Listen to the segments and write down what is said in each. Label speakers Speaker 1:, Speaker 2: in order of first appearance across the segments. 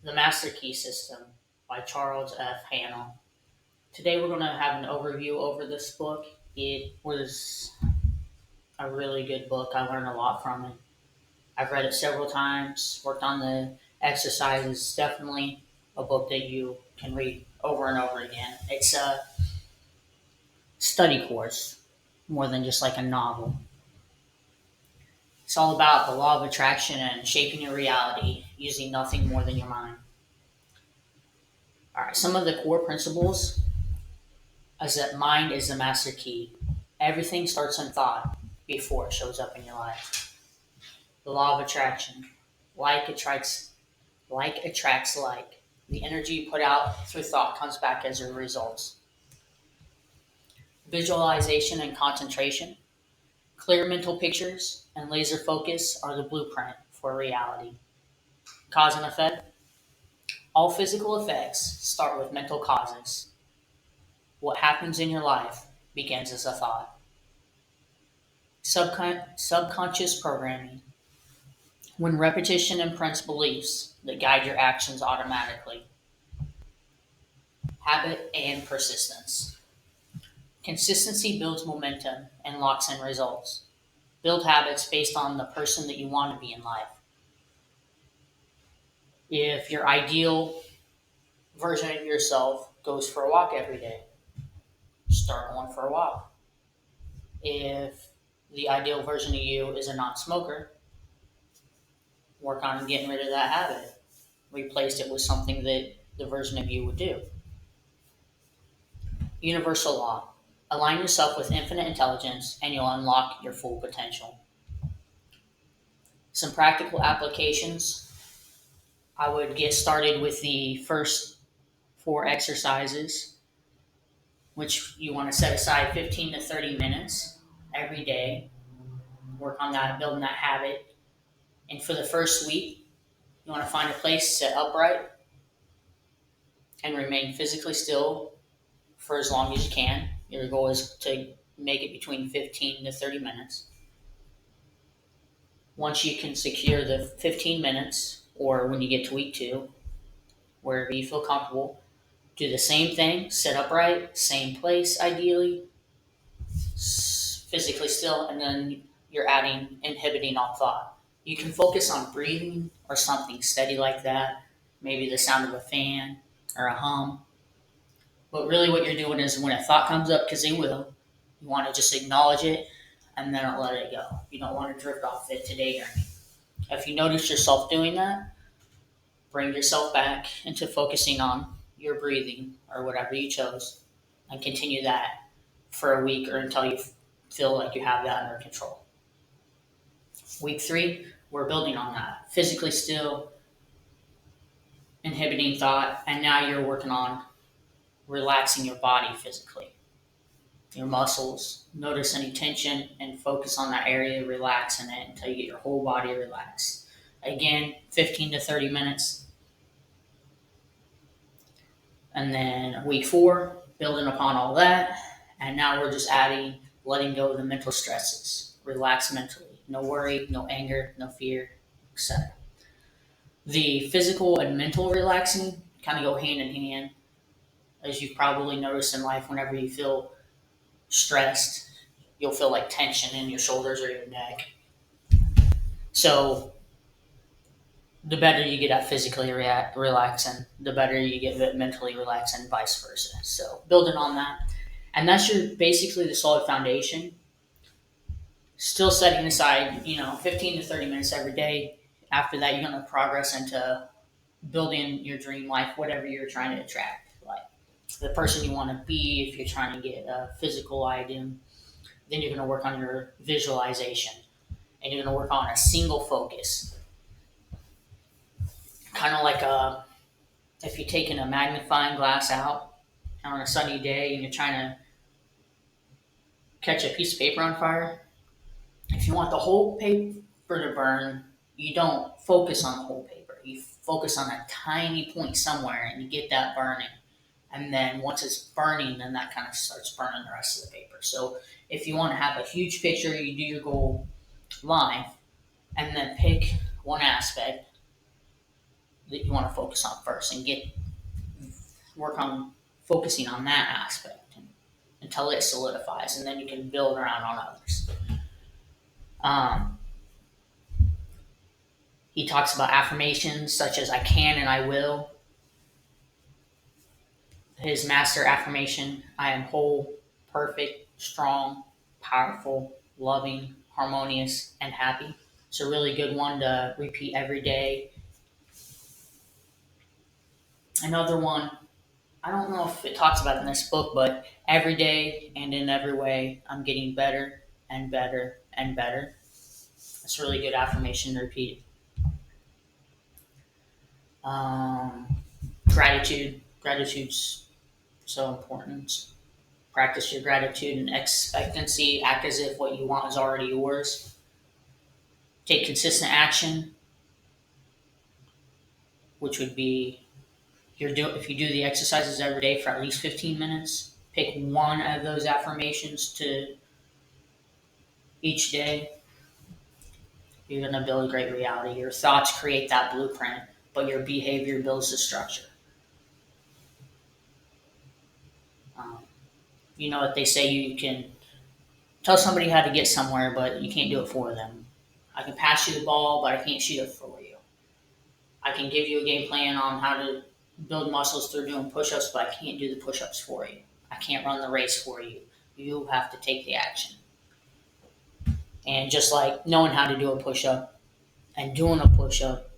Speaker 1: The Master Key System by Charles F Haanel. Today we're going to have an overview over this book. It was a really good book. I learned a lot from it. I've read it several times, worked on the exercises. Definitely a book that you can read over and over again. It's a study course more than just like a novel. It's all about the law of attraction and shaping your reality using nothing more than your mind. All right, some of the core principles is that mind is the master key. Everything starts in thought before it shows up in your life. The law of attraction. Like attracts like. The energy you put out through thought comes back as a result. Visualization and concentration. Clear mental pictures and laser focus are the blueprint for reality. Cause and effect. All physical effects start with mental causes. What happens in your life begins as a thought. Subconscious programming. When repetition imprints beliefs that guide your actions automatically. Habit and persistence. Consistency builds momentum and locks in results. Build habits based on the person that you want to be in life. If your ideal version of yourself goes for a walk every day, start going for a walk. If the ideal version of you is a non smoker, work on getting rid of that habit. Replace it with something that the version of you would do. Universal law. Align yourself with infinite intelligence and you'll unlock your full potential. Some practical applications. I would get started with the first four exercises, which you want to set aside 15 to 30 minutes every day. Work on that, building that habit. And for the first week, you want to find a place, sit upright, and remain physically still for as long as you can. Your goal is to make it between 15 to 30 minutes. Once you can secure the 15 minutes, or when you get to week two, wherever you feel comfortable, do the same thing, sit upright, same place ideally, physically still, and then you're inhibiting all thought. You can focus on breathing or something steady like that, maybe the sound of a fan or a hum. But really, what you're doing is when a thought comes up, because they will, you want to just acknowledge it and then let it go. You don't want to drift off it today or anything. If you notice yourself doing that, bring yourself back into focusing on your breathing or whatever you chose and continue that for a week or until you feel like you have that under control. Week three, we're building on that. Physically still, inhibiting thought, and now you're working on relaxing your body physically. Your muscles, notice any tension and focus on that area, relax in it until you get your whole body relaxed. Again, 15 to 30 minutes. And then week four, building upon all that. And now we're just letting go of the mental stresses. Relax mentally. No worry, no anger, no fear, etc. The physical and mental relaxing kind of go hand in hand. As you've probably noticed in life, whenever you feel stressed, you'll feel like tension in your shoulders or your neck. So the better you get at physically relaxing, the better you get mentally relaxing, and vice versa. So building on that, and that's your basically the solid foundation. Still setting aside, 15 to 30 minutes every day. After that, you're going to progress into building your dream life, whatever you're trying to attract, like the person you want to be. If you're trying to get a physical item, then you're going to work on your visualization, and you're going to work on a single focus. Kind of like if you're taking a magnifying glass out on a sunny day and you're trying to catch a piece of paper on fire. If you want the whole paper to burn, you don't focus on the whole paper. You focus on a tiny point somewhere and you get that burning. And then once it's burning, then that kind of starts burning the rest of the paper. So if you want to have a huge picture, you do your goal live and then pick one aspect. that you want to focus on first and work on focusing on that aspect until it solidifies, and then you can build around on others. Um, he talks about affirmations such as "I can" and "I will." His master affirmation: "I am whole, perfect, strong, powerful, loving, harmonious, and happy." It's a really good one to repeat every day. Another one, I don't know if it talks about it in this book, but every day and in every way, I'm getting better and better and better. That's a really good affirmation to repeat. Gratitude. Gratitude's so important. Practice your gratitude and expectancy. Act as if what you want is already yours. Take consistent action, which would be if you do the exercises every day for at least 15 minutes. Pick one of those affirmations to each day. You're going to build a great reality. Your thoughts create that blueprint, but your behavior builds the structure. Um, you know what they say, you can tell somebody how to get somewhere, but you can't do it for them. I can pass you the ball, but I can't shoot it for you. I can give you a game plan on how to build muscles through doing push-ups, but I can't do the push-ups for you. I can't run the race for you. You have to take the action. And just like knowing how to do a push-up and doing a push-up,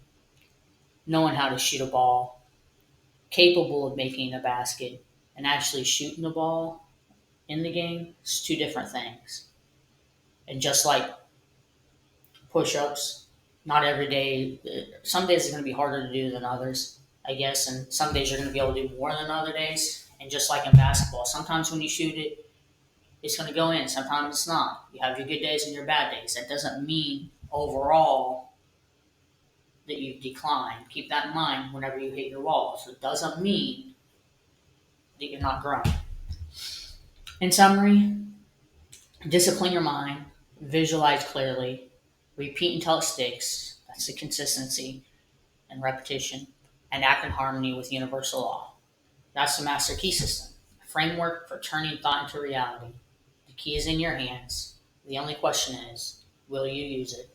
Speaker 1: knowing how to shoot a ball, capable of making a basket, and actually shooting the ball in the game, it's two different things. And just like push-ups, not every day, some days are going to be harder to do than others, I guess, and some days you're going to be able to do more than other days. And just like in basketball, sometimes when you shoot it, it's going to go in, sometimes it's not. You have your good days and your bad days. That doesn't mean overall that you've declined. Keep that in mind whenever you hit your walls. It doesn't mean that you're not growing. In summary, discipline your mind, visualize clearly, repeat until it sticks. That's the consistency and repetition, and act in harmony with universal law. That's the master key system, a framework for turning thought into reality. The key is in your hands. The only question is, will you use it?